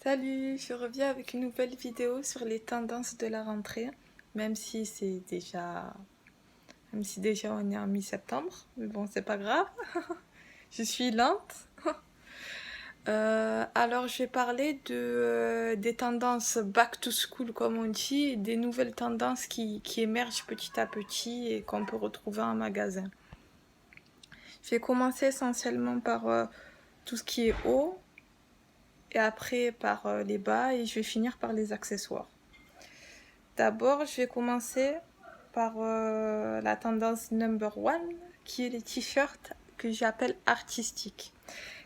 Salut, je reviens avec une nouvelle vidéo sur les tendances de la rentrée, même si même si déjà on est en mi-septembre, mais bon, c'est pas grave, je suis lente. Alors, je vais parler des tendances back to school, comme on dit, et des nouvelles tendances qui émergent petit à petit et qu'on peut retrouver en magasin. Je vais commencer essentiellement par tout ce qui est haut, et après par les bas, et je vais finir par les accessoires. D'abord, je vais commencer par la tendance number one, qui est les t-shirts que j'appelle artistiques.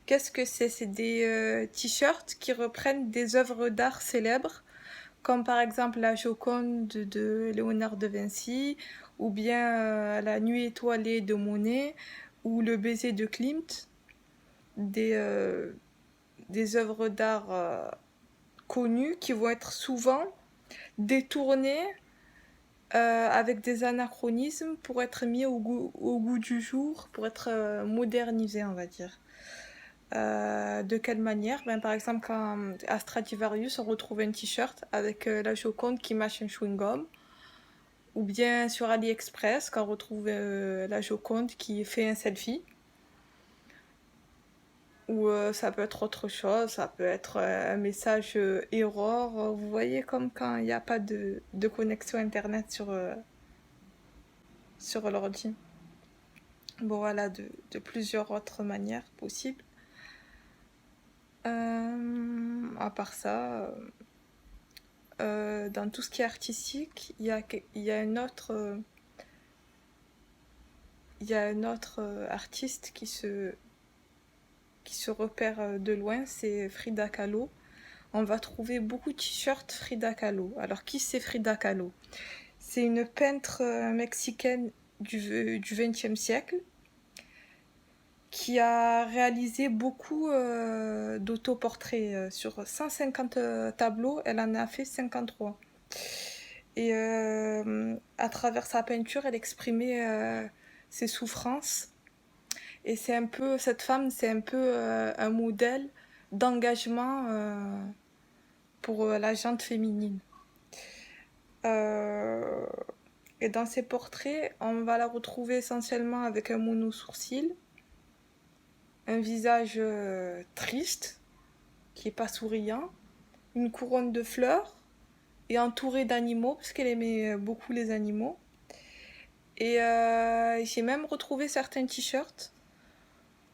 Qu'est-ce que c'est? C'est des t-shirts qui reprennent des œuvres d'art célèbres, comme par exemple la Joconde de Léonard de Vinci, ou bien la Nuit étoilée de Monet, ou le Baiser de Klimt, des, euh, des œuvres d'art connues qui vont être souvent détournées avec des anachronismes pour être mis au goût du jour, pour être modernisé, on va dire. De quelle manière? Par exemple, quand à Stradivarius, on retrouve un t-shirt avec la Joconde qui mâche un chewing-gum, ou bien sur AliExpress, quand on retrouve la Joconde qui fait un selfie, ou ça peut être autre chose, ça peut être un message error, vous voyez, comme quand il n'y a pas de connexion internet sur l'ordi. Bon, voilà, de plusieurs autres manières possibles. À part ça, dans tout ce qui est artistique, il y a un autre artiste qui se repère de loin, c'est Frida Kahlo. On va trouver beaucoup de t-shirts Frida Kahlo. Alors, qui c'est Frida Kahlo? C'est une peintre mexicaine du XXe siècle qui a réalisé beaucoup d'autoportraits. Sur 150 tableaux, elle en a fait 53. Et à travers sa peinture, elle exprimait ses souffrances. Et cette femme, c'est un peu un modèle d'engagement pour la gente féminine. Euh, et dans ses portraits, on va la retrouver essentiellement avec un mono-sourcil, un visage triste, qui est pas souriant, une couronne de fleurs et entourée d'animaux, parce qu'elle aimait beaucoup les animaux. Et j'ai même retrouvé certains t-shirts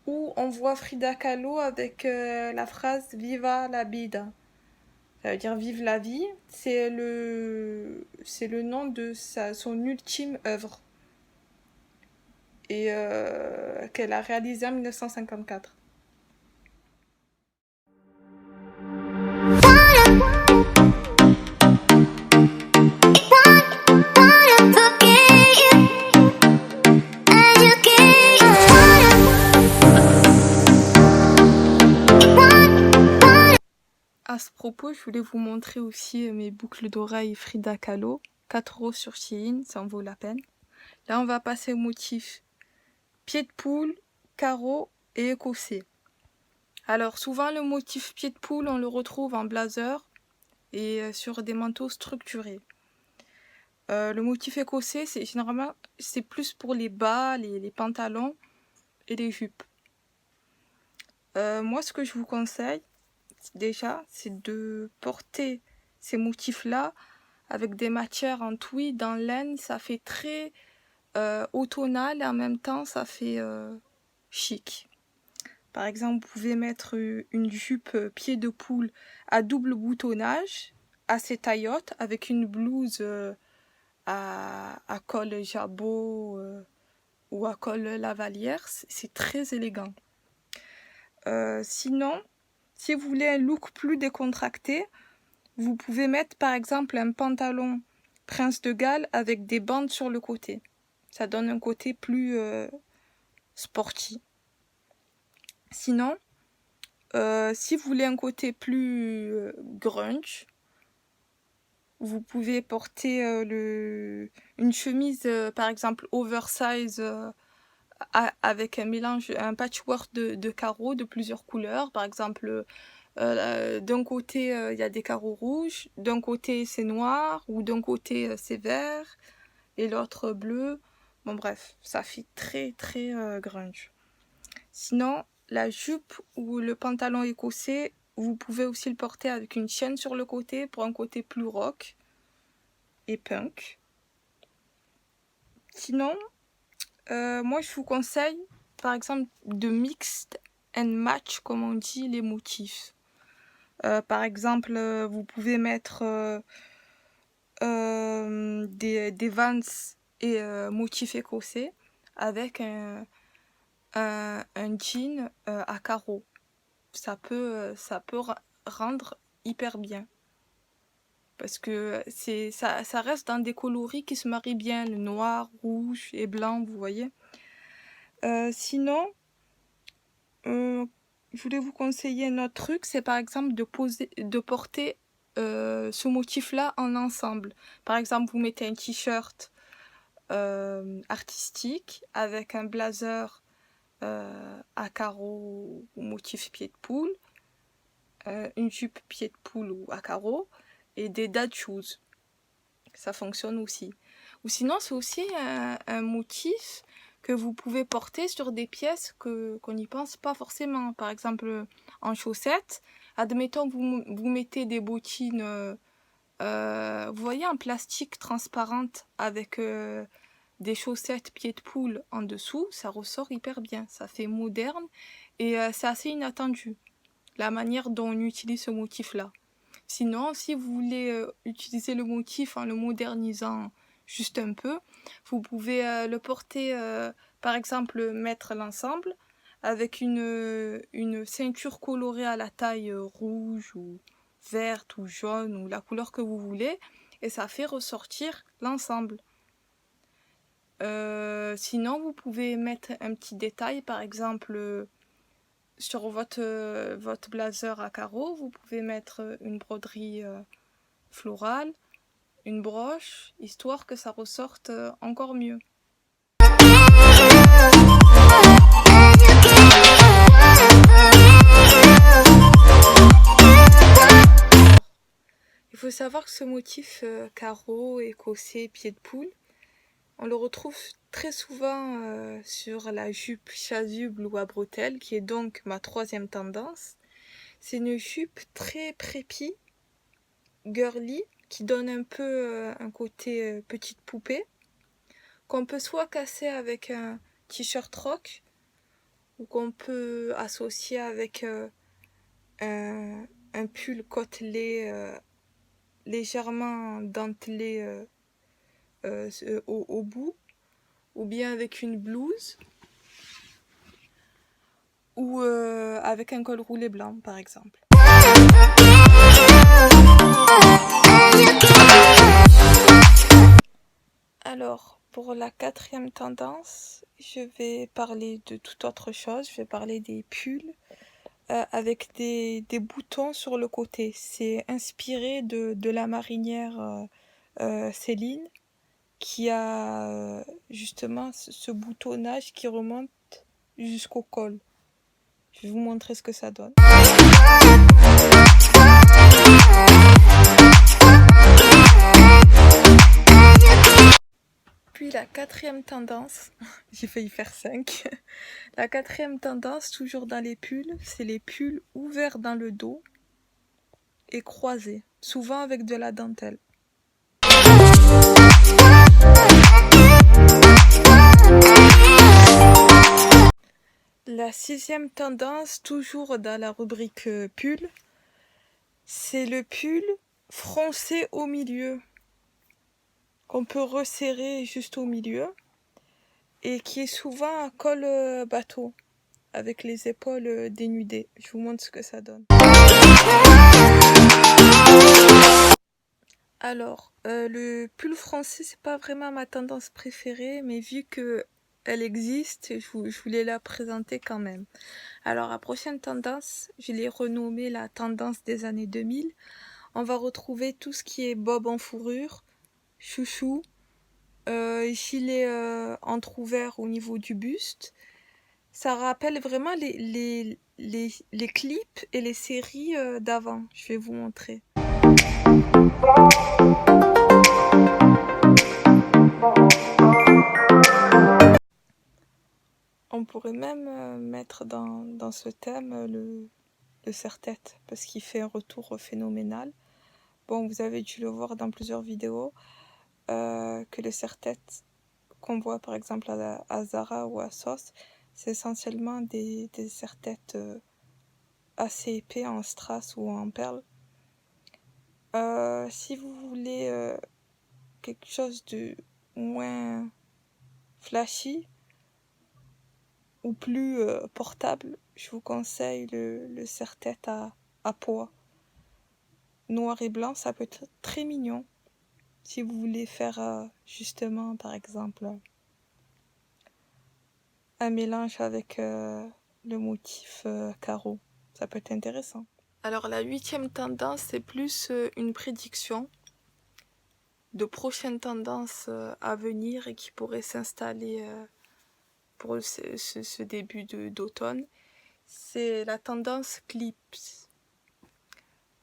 où on voit Frida Kahlo avec la phrase Viva la vida. Ça veut dire vive la vie. C'est le nom de son ultime œuvre. Et qu'elle a réalisée en 1954. À ce propos, je voulais vous montrer aussi mes boucles d'oreilles Frida Kahlo. 4 € sur Shein, ça en vaut la peine. Là, on va passer au motif pied de poule, carreau et écossais. Alors, souvent, le motif pied de poule, on le retrouve en blazer et sur des manteaux structurés. Le motif écossais, généralement, c'est plus pour les bas, les pantalons et les jupes. Moi, ce que je vous conseille, déjà, c'est de porter ces motifs-là avec des matières en tweed, en laine. Ça fait très automnal et en même temps, ça fait chic. Par exemple, vous pouvez mettre une jupe pied de poule à double boutonnage, assez taillotte, avec une blouse à col jabot ou à col lavalière. C'est très élégant. Sinon, si vous voulez un look plus décontracté, vous pouvez mettre par exemple un pantalon Prince de Galles avec des bandes sur le côté. Ça donne un côté plus sporty. Sinon, si vous voulez un côté plus grunge, vous pouvez porter une chemise par exemple oversize avec un mélange, un patchwork de carreaux de plusieurs couleurs, par exemple D'un côté, il y a des carreaux rouges, d'un côté c'est noir, ou d'un côté c'est vert, et l'autre bleu. Bon bref, ça fait très très grunge. Sinon, la jupe ou le pantalon écossais, vous pouvez aussi le porter avec une chaîne sur le côté pour un côté plus rock et punk. Sinon, moi je vous conseille par exemple de mix and match, comme on dit, les motifs. Par exemple, vous pouvez mettre des Vans et motifs écossais avec un jean à carreaux. Ça peut rendre hyper bien. Parce que ça reste dans des coloris qui se marient bien, le noir, rouge et blanc, vous voyez. Sinon, je voulais vous conseiller un autre truc, c'est par exemple de porter ce motif-là en ensemble. Par exemple, vous mettez un t-shirt artistique avec un blazer à carreaux ou motif pied de poule, une jupe pied de poule ou à carreaux, et des dad shoes. Ça fonctionne aussi. Ou sinon, c'est aussi un motif que vous pouvez porter sur des pièces qu'on n'y pense pas forcément. Par exemple, en chaussettes, admettons vous mettez des bottines, vous voyez, en plastique transparente avec des chaussettes pied de poule en dessous, ça ressort hyper bien. Ça fait moderne et c'est assez inattendu, la manière dont on utilise ce motif-là. Sinon, si vous voulez utiliser le motif en le modernisant juste un peu, vous pouvez le porter, par exemple, mettre l'ensemble avec une ceinture colorée à la taille rouge ou verte ou jaune ou la couleur que vous voulez, et ça fait ressortir l'ensemble. Sinon, vous pouvez mettre un petit détail, par exemple, sur votre blazer à carreaux, vous pouvez mettre une broderie florale, une broche, histoire que ça ressorte encore mieux. Il faut savoir que ce motif carreau, écossais, pied de poule, on le retrouve très souvent sur la jupe chasuble ou à bretelles, qui est donc ma troisième tendance. C'est une jupe très préppy, girly, qui donne un peu un côté petite poupée, qu'on peut soit casser avec un t-shirt rock, ou qu'on peut associer avec un pull côtelé légèrement dentelé au bout, ou bien avec une blouse, ou avec un col roulé blanc par exemple. Alors, pour la quatrième tendance, je vais parler de toute autre chose. Je vais parler des pulls avec des boutons sur le côté. C'est inspiré de la marinière Céline, qui a justement ce boutonnage qui remonte jusqu'au col. Je vais vous montrer ce que ça donne. Puis la quatrième tendance, j'ai failli faire 5. La quatrième tendance, toujours dans les pulls, c'est les pulls ouverts dans le dos et croisés, souvent avec de la dentelle. La sixième tendance, toujours dans la rubrique pull, c'est le pull froncé au milieu, qu'on peut resserrer juste au milieu, et qui est souvent à col bateau, avec les épaules dénudées. Je vous montre ce que ça donne. Alors, le pull français, c'est pas vraiment ma tendance préférée, mais vu que elle existe, je voulais la présenter quand même. Alors, la prochaine tendance, je l'ai renommée la tendance des années 2000. On va retrouver tout ce qui est bob en fourrure, chouchou, gilet entrouvert au niveau du buste. Ça rappelle vraiment les clips et les séries d'avant. Je vais vous montrer. On pourrait même mettre dans ce thème le serre-tête parce qu'il fait un retour phénoménal. Bon, vous avez dû le voir dans plusieurs vidéos que le serre-tête qu'on voit par exemple à Zara ou à Sauce, c'est essentiellement des serre-têtes assez épais en strass ou en perles. Si vous voulez quelque chose de moins flashy ou plus portable, je vous conseille le serre-tête à pois. Noir et blanc, ça peut être très mignon. Si vous voulez faire justement, par exemple, un mélange avec le motif carreau, ça peut être intéressant. Alors la 8e tendance, c'est plus une prédiction de prochaines tendances à venir et qui pourraient s'installer pour ce début d'automne. C'est la tendance clips.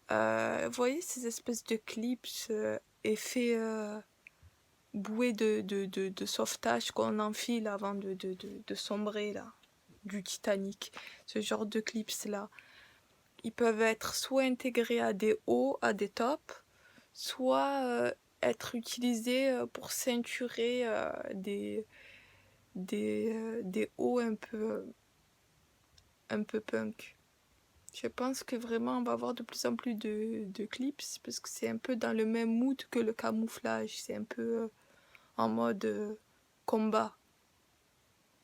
Vous voyez ces espèces de clips effets bouée de sauvetage qu'on enfile avant de sombrer là, du Titanic. Ce genre de clips là, ils peuvent être soit intégrés à des hauts, à des tops, soit être utilisés pour ceinturer des hauts un peu punk. Je pense que vraiment on va avoir de plus en plus de clips parce que c'est un peu dans le même mood que le camouflage. C'est un peu en mode combat,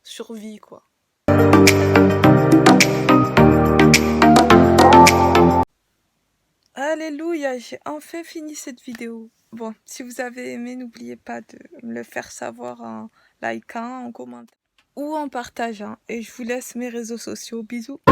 survie quoi. Alléluia, j'ai enfin fini cette vidéo. Bon, si vous avez aimé, n'oubliez pas de me le faire savoir en likant, en commentant ou en partageant. Et je vous laisse mes réseaux sociaux. Bisous.